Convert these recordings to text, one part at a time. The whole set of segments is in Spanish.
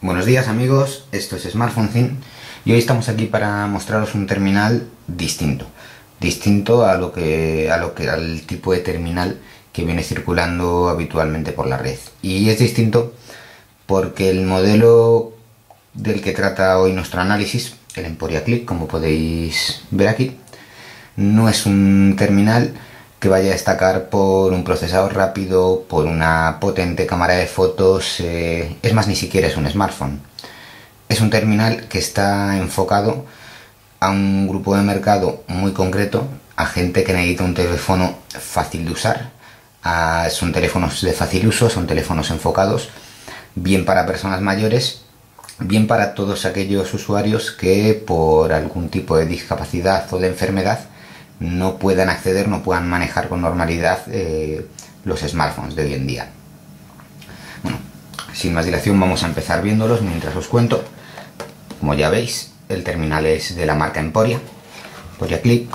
Buenos días amigos, esto es Smartphone Thing y hoy estamos aquí para mostraros un terminal distinto al tipo de terminal que viene circulando habitualmente por la red. Y es distinto porque el modelo del que trata hoy nuestro análisis, el Emporia Click, como podéis ver aquí, no es un terminal que vaya a destacar por un procesador rápido, por una potente cámara de fotos, es más, ni siquiera es un smartphone. Es un terminal que está enfocado a un grupo de mercado muy concreto, a gente que necesita un teléfono fácil de usar. Son teléfonos de fácil uso, son teléfonos enfocados bien para personas mayores, bien para todos aquellos usuarios que por algún tipo de discapacidad o de enfermedad no puedan acceder, no puedan manejar con normalidad los smartphones de hoy en día. Bueno, sin más dilación vamos a empezar viéndolos mientras os cuento. Como ya veis, el terminal es de la marca Emporia Click.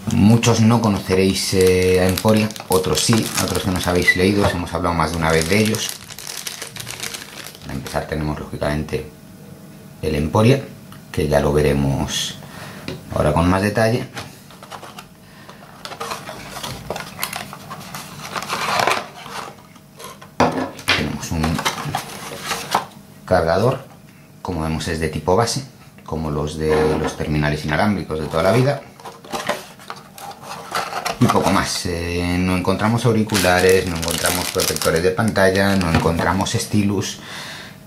Muchos no conoceréis a Emporia, otros sí, otros que nos habéis leído, hemos hablado más de una vez de ellos. Para empezar tenemos lógicamente el Emporia, que ya lo veremos ahora con más detalle. Tenemos un cargador, como vemos es de tipo base, como los de los terminales inalámbricos de toda la vida. Y poco más, no encontramos auriculares, no encontramos protectores de pantalla, no encontramos stylus.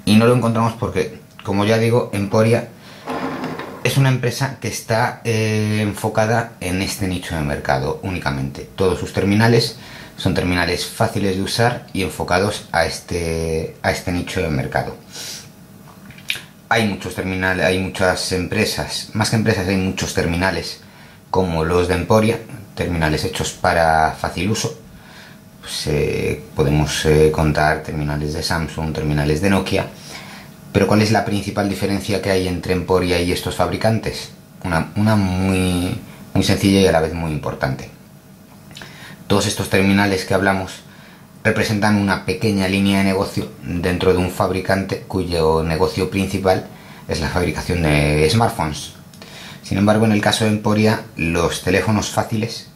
Y no lo encontramos porque, como ya digo, Emporia es una empresa que está enfocada en este nicho de mercado únicamente. Todos sus terminales son terminales fáciles de usar y enfocados a este nicho de mercado. Hay muchos terminales, hay muchas empresas, más que empresas hay muchos terminales como los de Emporia, terminales hechos para fácil uso. Pues, podemos contar terminales de Samsung, terminales de Nokia. Pero ¿cuál es la principal diferencia que hay entre Emporia y estos fabricantes? Una muy sencilla y a la vez muy importante. Todos estos terminales que hablamos representan una pequeña línea de negocio dentro de un fabricante cuyo negocio principal es la fabricación de smartphones. Sin embargo, en el caso de Emporia, los teléfonos fáciles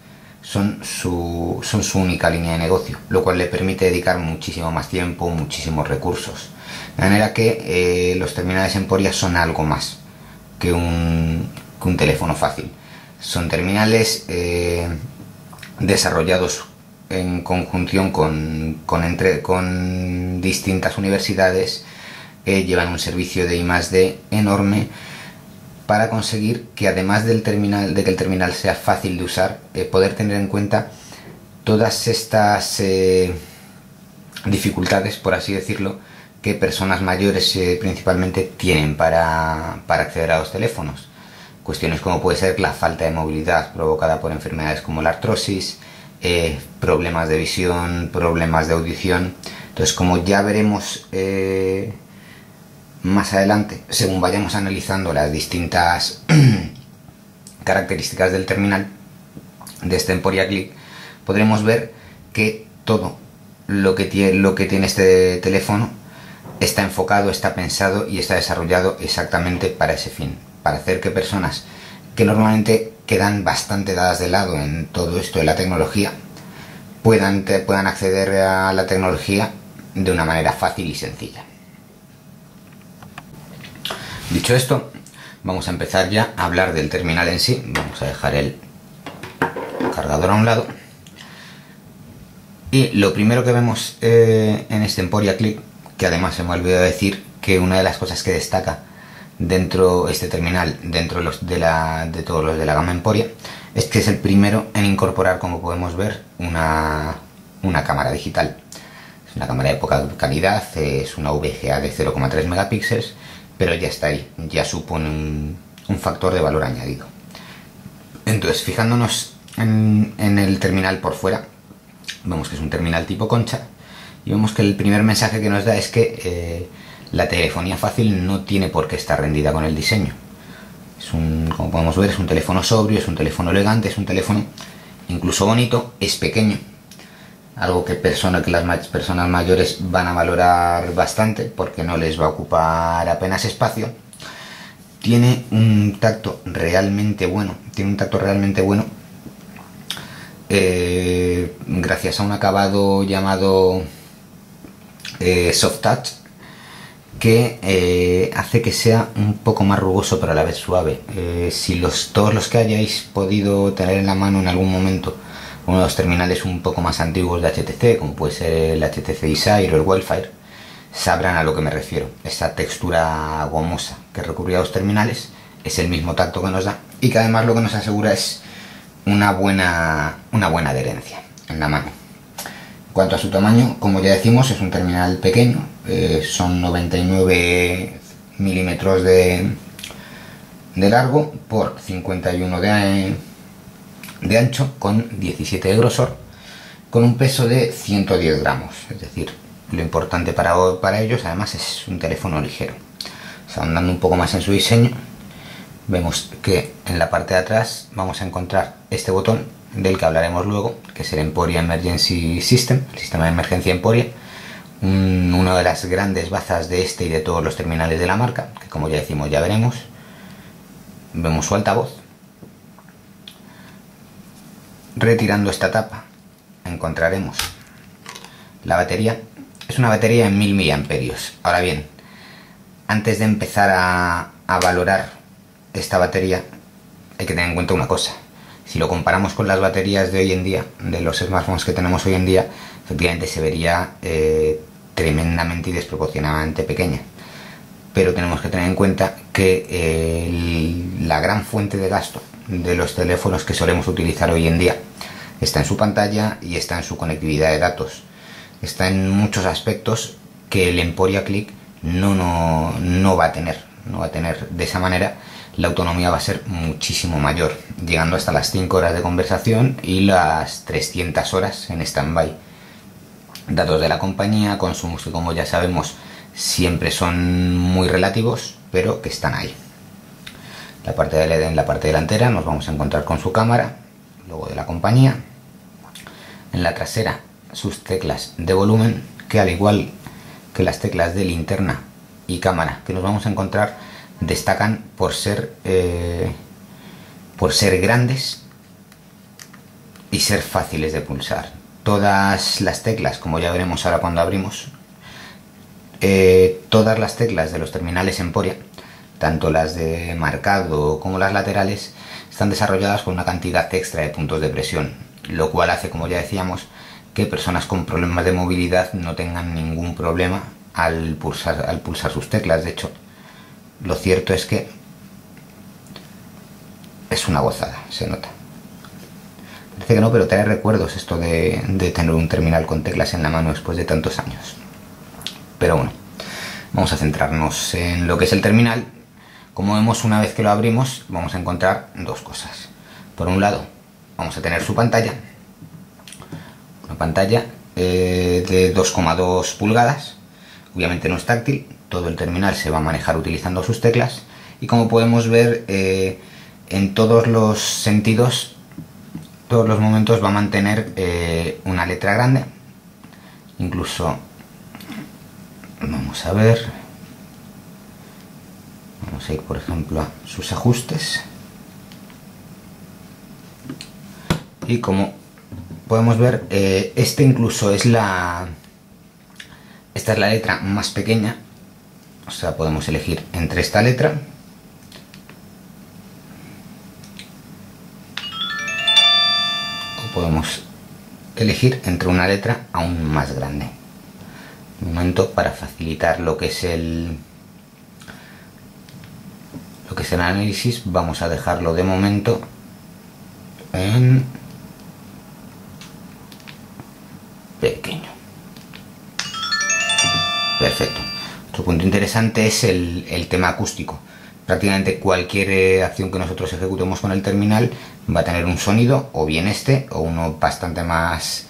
son su única línea de negocio, lo cual le permite dedicar muchísimo más tiempo, muchísimos recursos. De manera que los terminales Emporia son algo más que un teléfono fácil. Son terminales desarrollados en conjunción con distintas universidades, llevan un servicio de I+D enorme para conseguir que, además de que el terminal sea fácil de usar, poder tener en cuenta todas estas dificultades, por así decirlo, que personas mayores principalmente tienen para acceder a los teléfonos. Cuestiones como puede ser la falta de movilidad provocada por enfermedades como la artrosis, problemas de visión, problemas de audición. Entonces, como ya veremos más adelante, según vayamos analizando las distintas características del terminal de este Emporia Click, podremos ver que todo lo que tiene este teléfono está enfocado, está pensado y está desarrollado exactamente para ese fin, para hacer que personas que normalmente quedan bastante dadas de lado en todo esto de la tecnología puedan acceder a la tecnología de una manera fácil y sencilla. Dicho esto, vamos a empezar ya a hablar del terminal en sí. Vamos a dejar el cargador a un lado. Y lo primero que vemos en este Emporia Click, que además se me ha olvidado decir que una de las cosas que destaca dentro este terminal, dentro de todos los de la gama Emporia, es que es el primero en incorporar, como podemos ver, una cámara digital. Es una cámara de poca calidad, es una VGA de 0,3 megapíxeles, pero ya está ahí, ya supone un factor de valor añadido. Entonces, fijándonos en el terminal por fuera, vemos que es un terminal tipo concha y vemos que el primer mensaje que nos da es que la telefonía fácil no tiene por qué estar rendida con el diseño. Como podemos ver, es un teléfono sobrio, es un teléfono elegante, es un teléfono incluso bonito, es pequeño. algo que las personas mayores van a valorar bastante porque no les va a ocupar apenas espacio. Tiene un tacto realmente bueno, gracias a un acabado llamado Soft Touch, que hace que sea un poco más rugoso pero a la vez suave. Si todos los que hayáis podido tener en la mano en algún momento uno de los terminales un poco más antiguos de HTC, como puede ser el HTC Desire o el Wildfire, sabrán a lo que me refiero. Esa textura gomosa que recurre a los terminales es el mismo tacto que nos da, y que además lo que nos asegura es una buena adherencia en la mano. En cuanto a su tamaño, como ya decimos, es un terminal pequeño, son 99 milímetros de largo por 51 de ancho, con 17 de grosor, con un peso de 110 gramos, es decir, lo importante para ellos además es un teléfono ligero. O sea, andando un poco más en su diseño, vemos que en la parte de atrás vamos a encontrar este botón del que hablaremos luego, que es el Emporia Emergency System, el sistema de emergencia Emporia, una de las grandes bazas de este y de todos los terminales de la marca, que como ya decimos ya veremos. Vemos su altavoz. Retirando esta tapa encontraremos la batería. Es una batería en 1000 mAh. Ahora bien, antes de empezar a valorar esta batería hay que tener en cuenta una cosa. Si lo comparamos con las baterías de hoy en día, de los smartphones que tenemos hoy en día, efectivamente se vería tremendamente y desproporcionadamente pequeña. Pero tenemos que tener en cuenta que la gran fuente de gasto de los teléfonos que solemos utilizar hoy en día está en su pantalla y está en su conectividad de datos. Está en muchos aspectos que el Emporia Click no va a tener. De esa manera la autonomía va a ser muchísimo mayor, llegando hasta las 5 horas de conversación y las 300 horas en stand-by. Datos de la compañía, consumos que como ya sabemos siempre son muy relativos, pero que están ahí. En la parte delantera nos vamos a encontrar con su cámara, logo de la compañía. En la trasera sus teclas de volumen, que al igual que las teclas de linterna y cámara que nos vamos a encontrar, destacan por ser grandes y ser fáciles de pulsar. Todas las teclas, como ya veremos ahora cuando abrimos, todas las teclas de los terminales Emporia, tanto las de marcado como las laterales, están desarrolladas con una cantidad extra de puntos de presión, lo cual hace, como ya decíamos, que personas con problemas de movilidad no tengan ningún problema al pulsar sus teclas. De hecho, lo cierto es que es una gozada, se nota. Parece que no, pero trae recuerdos esto de tener un terminal con teclas en la mano después de tantos años. Pero bueno, vamos a centrarnos en lo que es el terminal. Como vemos, una vez que lo abrimos, vamos a encontrar dos cosas. Por un lado, vamos a tener su pantalla. Una pantalla de 2,2 pulgadas. Obviamente no es táctil, todo el terminal se va a manejar utilizando sus teclas. Y como podemos ver, en todos los sentidos, todos los momentos va a mantener una letra grande. Incluso, vamos a ver, vamos a ir por ejemplo a sus ajustes. Y como podemos ver, esta es la letra más pequeña. O sea, podemos elegir entre esta letra o podemos elegir entre una letra aún más grande. Un momento, para facilitar lo que es el análisis, vamos a dejarlo de momento en pequeño. Perfecto. Otro punto interesante es el tema acústico. Prácticamente cualquier acción que nosotros ejecutemos con el terminal va a tener un sonido, o bien este, o uno bastante más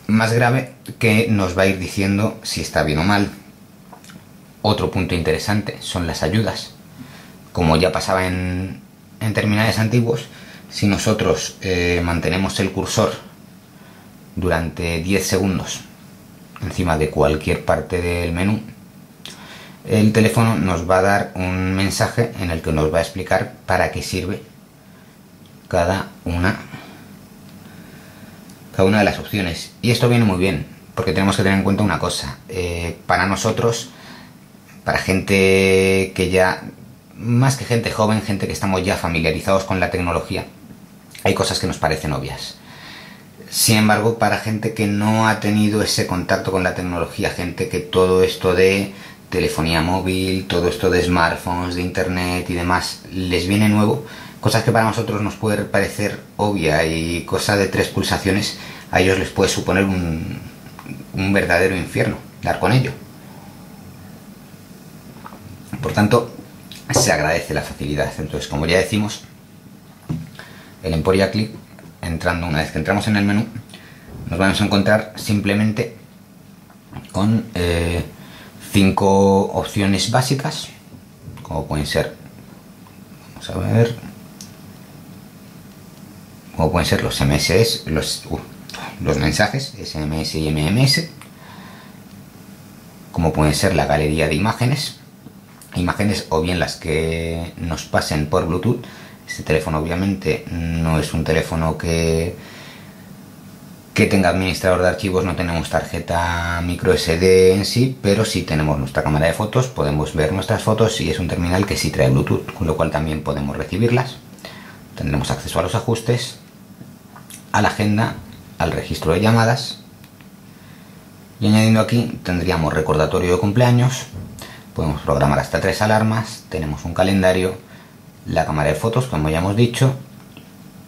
grave, que nos va a ir diciendo si está bien o mal. Otro punto interesante son las ayudas. Como ya pasaba en terminales antiguos, si nosotros mantenemos el cursor durante 10 segundos encima de cualquier parte del menú, el teléfono nos va a dar un mensaje en el que nos va a explicar para qué sirve cada una de las opciones. Y esto viene muy bien, porque tenemos que tener en cuenta una cosa. Para nosotros, para gente que ya, más que gente joven, gente que estamos ya familiarizados con la tecnología, hay cosas que nos parecen obvias. Sin embargo, para gente que no ha tenido ese contacto con la tecnología, gente que todo esto de telefonía móvil, todo esto de smartphones, de internet y demás, les viene nuevo, cosas que para nosotros nos puede parecer obvia y cosa de 3 pulsaciones, a ellos les puede suponer un verdadero infierno dar con ello. Por tanto, se agradece la facilidad. Entonces, como ya decimos, el Emporia Click, una vez que entramos en el menú, nos vamos a encontrar simplemente con 5 opciones básicas, como pueden ser, vamos a ver, como pueden ser los SMS, los mensajes SMS y MMS, como pueden ser la galería de imágenes o bien las que nos pasen por Bluetooth. Este teléfono obviamente no es un teléfono que tenga administrador de archivos, no tenemos tarjeta micro SD en sí, pero sí tenemos nuestra cámara de fotos, podemos ver nuestras fotos y es un terminal que sí trae Bluetooth, con lo cual también podemos recibirlas. Tendremos acceso a los ajustes, a la agenda, al registro de llamadas, y añadiendo aquí tendríamos recordatorio de cumpleaños, podemos programar hasta 3 alarmas, tenemos un calendario, la cámara de fotos, como ya hemos dicho,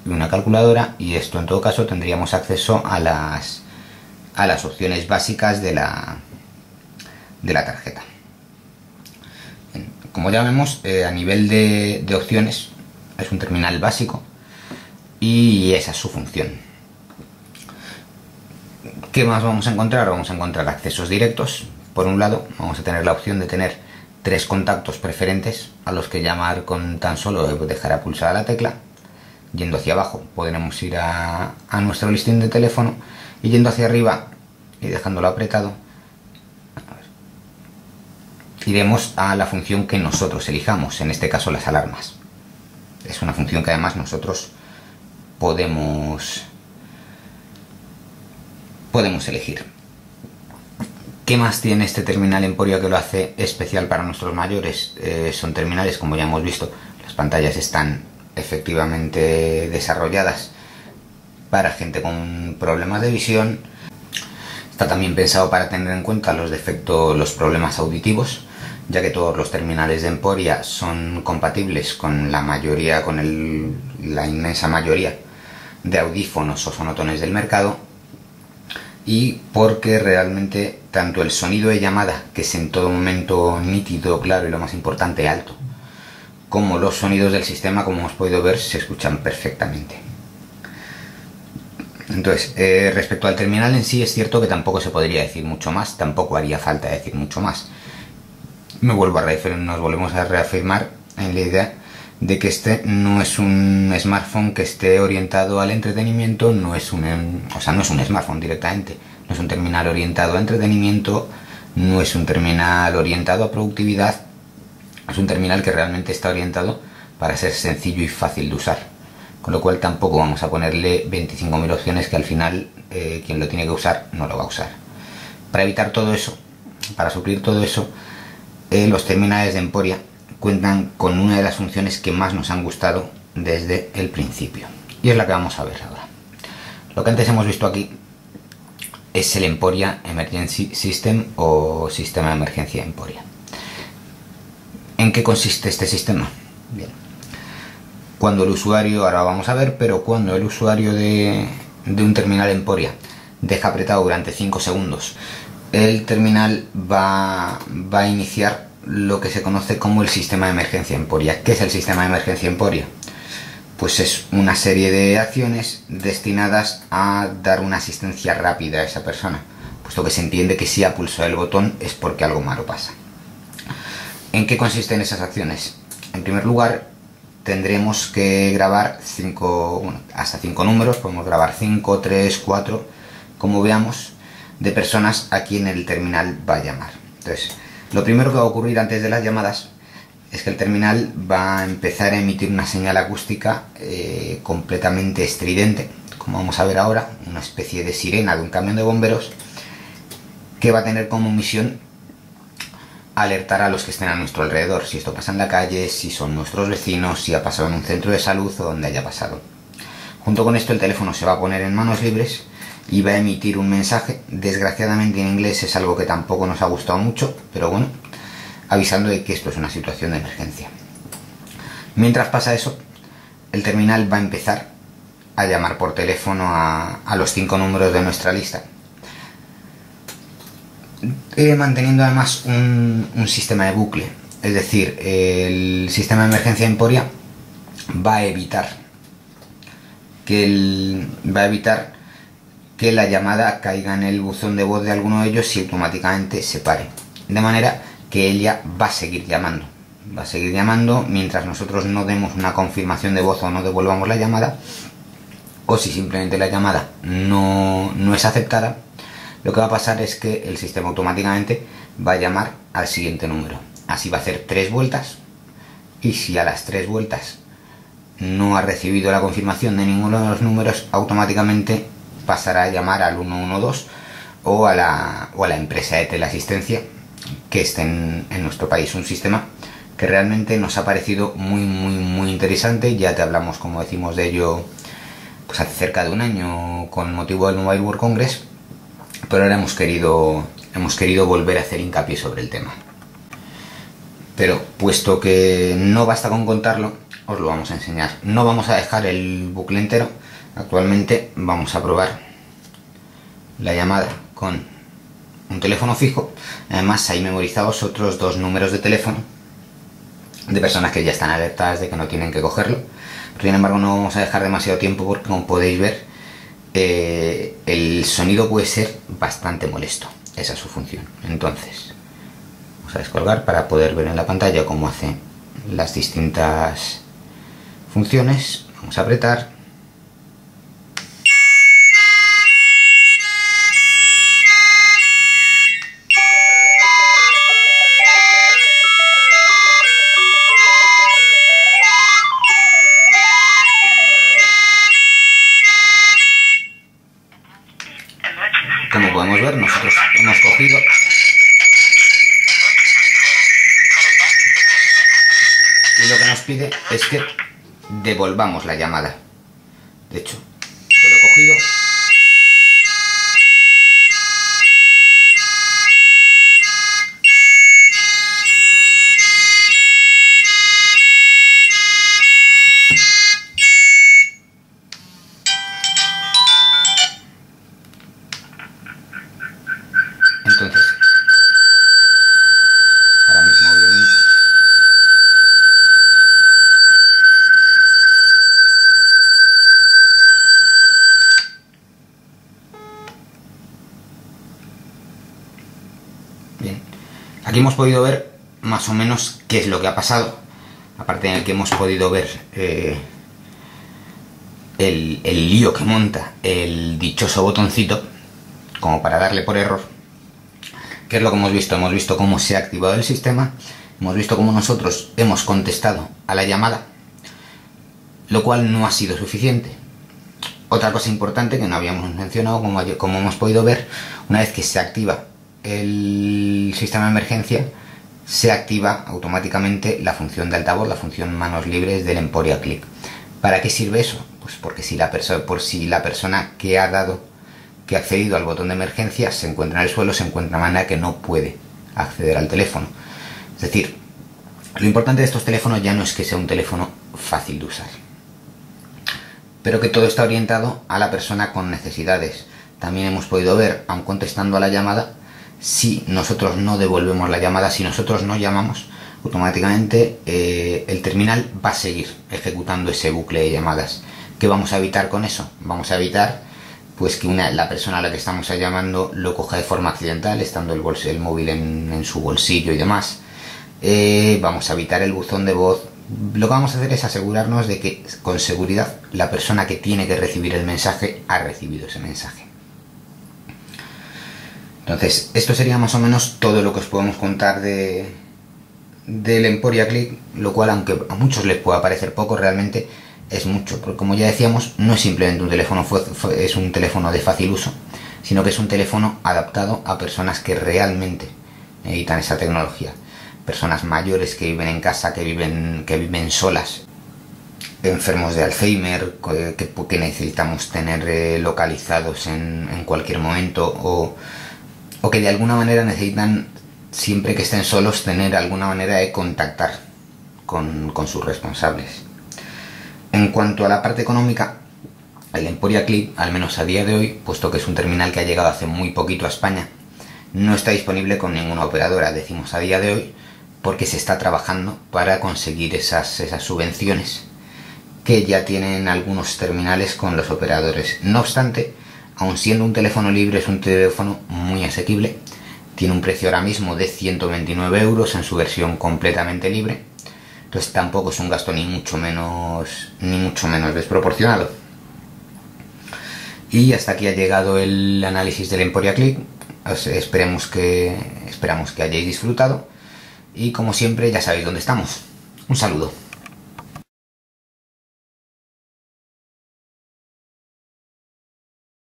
y una calculadora, y esto en todo caso tendríamos acceso a las opciones básicas de la tarjeta. Como ya vemos, a nivel de opciones es un terminal básico y esa es su función. ¿Qué más vamos a encontrar? Vamos a encontrar accesos directos. Por un lado, vamos a tener la opción de tener 3 contactos preferentes a los que llamar con tan solo dejar pulsada la tecla. Yendo hacia abajo podremos ir a nuestro listín de teléfono, y yendo hacia arriba y dejándolo apretado iremos a la función que nosotros elijamos, en este caso las alarmas. Es una función que además nosotros podemos elegir. ¿Qué más tiene este terminal Emporia que lo hace especial para nuestros mayores? Son terminales, como ya hemos visto, las pantallas están efectivamente desarrolladas para gente con problemas de visión. Está también pensado para tener en cuenta los problemas auditivos, ya que todos los terminales de Emporia son compatibles con la inmensa mayoría de audífonos o sonotones del mercado, y porque realmente tanto el sonido de llamada, que es en todo momento nítido, claro y lo más importante, alto, como los sonidos del sistema, como hemos podido ver, se escuchan perfectamente. Entonces, respecto al terminal en sí, es cierto que tampoco se podría decir mucho más, tampoco haría falta decir mucho más. Nos volvemos a reafirmar en la idea de que este no es un smartphone que esté orientado al entretenimiento, no es un smartphone directamente, no es un terminal orientado a entretenimiento, no es un terminal orientado a productividad, es un terminal que realmente está orientado para ser sencillo y fácil de usar, con lo cual tampoco vamos a ponerle 25.000 opciones que al final quien lo tiene que usar no lo va a usar. Para evitar todo eso, para suplir todo eso, los terminales de Emporia cuentan con una de las funciones que más nos han gustado desde el principio, y es la que vamos a ver ahora. Lo que antes hemos visto aquí es el Emporia Emergency System o sistema de emergencia Emporia. ¿En qué consiste este sistema? Bien, cuando el usuario, ahora vamos a ver, pero cuando el usuario de un terminal Emporia deja apretado durante 5 segundos, el terminal va a iniciar lo que se conoce como el sistema de emergencia Emporia. ¿Qué es el sistema de emergencia Emporia? Pues es una serie de acciones destinadas a dar una asistencia rápida a esa persona, puesto que se entiende que si ha pulsado el botón es porque algo malo pasa. ¿En qué consisten esas acciones? En primer lugar, tendremos que grabar hasta 5 números, podemos grabar 5, 3, 4, como veamos, de personas a quien el terminal va a llamar. Entonces, lo primero que va a ocurrir antes de las llamadas es que el terminal va a empezar a emitir una señal acústica completamente estridente, como vamos a ver ahora, una especie de sirena de un camión de bomberos, que va a tener como misión alertar a los que estén a nuestro alrededor, si esto pasa en la calle, si son nuestros vecinos, si ha pasado en un centro de salud o donde haya pasado. Junto con esto el teléfono se va a poner en manos libres y va a emitir un mensaje. Desgraciadamente en inglés es algo que tampoco nos ha gustado mucho, pero bueno, avisando de que esto es una situación de emergencia. Mientras pasa eso, el terminal va a empezar a llamar por teléfono a los 5 números de nuestra lista, manteniendo además un sistema de bucle. Es decir, el sistema de emergencia Emporia va a evitar que la llamada caiga en el buzón de voz de alguno de ellos y automáticamente se pare, de manera que ella va a seguir llamando mientras nosotros no demos una confirmación de voz o no devolvamos la llamada, o si simplemente la llamada no es aceptada. Lo que va a pasar es que el sistema automáticamente va a llamar al siguiente número. Así va a hacer 3 vueltas, y si a las 3 vueltas no ha recibido la confirmación de ninguno de los números, automáticamente pasará a llamar al 112 o a la empresa de teleasistencia que esté en nuestro país. Un sistema que realmente nos ha parecido muy interesante. Ya te hablamos, como decimos, de ello pues hace cerca de un año con motivo del Mobile World Congress, pero ahora hemos querido volver a hacer hincapié sobre el tema. Pero puesto que no basta con contarlo, os lo vamos a enseñar. No vamos a dejar el bucle entero. Actualmente vamos a probar la llamada con un teléfono fijo. Además hay memorizados otros 2 números de teléfono de personas que ya están alertadas de que no tienen que cogerlo. Pero sin embargo no vamos a dejar demasiado tiempo porque, como podéis ver, el sonido puede ser bastante molesto. Esa es su función. Entonces vamos a descolgar para poder ver en la pantalla cómo hace las distintas funciones. Vamos a apretar. Como podemos ver, nosotros hemos cogido y lo que nos pide es que devolvamos la llamada. De hecho, yo lo he cogido entonces. Ahora mismo obviamente bien, aquí hemos podido ver más o menos qué es lo que ha pasado, aparte de que hemos podido ver el lío que monta el dichoso botoncito como para darle por error. ¿Qué es lo que hemos visto? Hemos visto cómo se ha activado el sistema, hemos visto cómo nosotros hemos contestado a la llamada, lo cual no ha sido suficiente. Otra cosa importante que no habíamos mencionado, como hemos podido ver, una vez que se activa el sistema de emergencia, se activa automáticamente la función de altavoz, la función manos libres del Emporia Click. ¿Para qué sirve eso? Pues porque si la persona que ha accedido al botón de emergencia se encuentra en el suelo, se encuentra de manera que no puede acceder al teléfono. Es decir, lo importante de estos teléfonos ya no es que sea un teléfono fácil de usar, pero que todo está orientado a la persona con necesidades. También hemos podido ver, aun contestando a la llamada, si nosotros no devolvemos la llamada, si nosotros no llamamos, automáticamente el terminal va a seguir ejecutando ese bucle de llamadas. ¿Qué vamos a evitar con eso? Vamos a evitar pues que la persona a la que estamos llamando lo coja de forma accidental, estando el móvil en su bolsillo y demás. Vamos a evitar el buzón de voz. Lo que vamos a hacer es asegurarnos de que con seguridad la persona que tiene que recibir el mensaje ha recibido ese mensaje. Entonces, esto sería más o menos todo lo que os podemos contar del Emporia Click, lo cual, aunque a muchos les pueda parecer poco, realmente es mucho, porque como ya decíamos, no es simplemente un teléfono, es un teléfono de fácil uso, sino que es un teléfono adaptado a personas que realmente necesitan esa tecnología. Personas mayores que viven en casa, que viven solas, enfermos de Alzheimer, que necesitamos tener localizados en cualquier momento, o que de alguna manera necesitan, siempre que estén solos, tener alguna manera de contactar con sus responsables. En cuanto a la parte económica, el Emporia Click, al menos a día de hoy, puesto que es un terminal que ha llegado hace muy poquito a España, no está disponible con ninguna operadora, decimos a día de hoy, porque se está trabajando para conseguir esas subvenciones que ya tienen algunos terminales con los operadores. No obstante, aun siendo un teléfono libre, es un teléfono muy asequible. Tiene un precio ahora mismo de 129 euros en su versión completamente libre. Entonces tampoco es un gasto ni mucho menos desproporcionado. Y hasta aquí ha llegado el análisis del Emporia Click. Esperamos que hayáis disfrutado. Y como siempre, ya sabéis dónde estamos. Un saludo.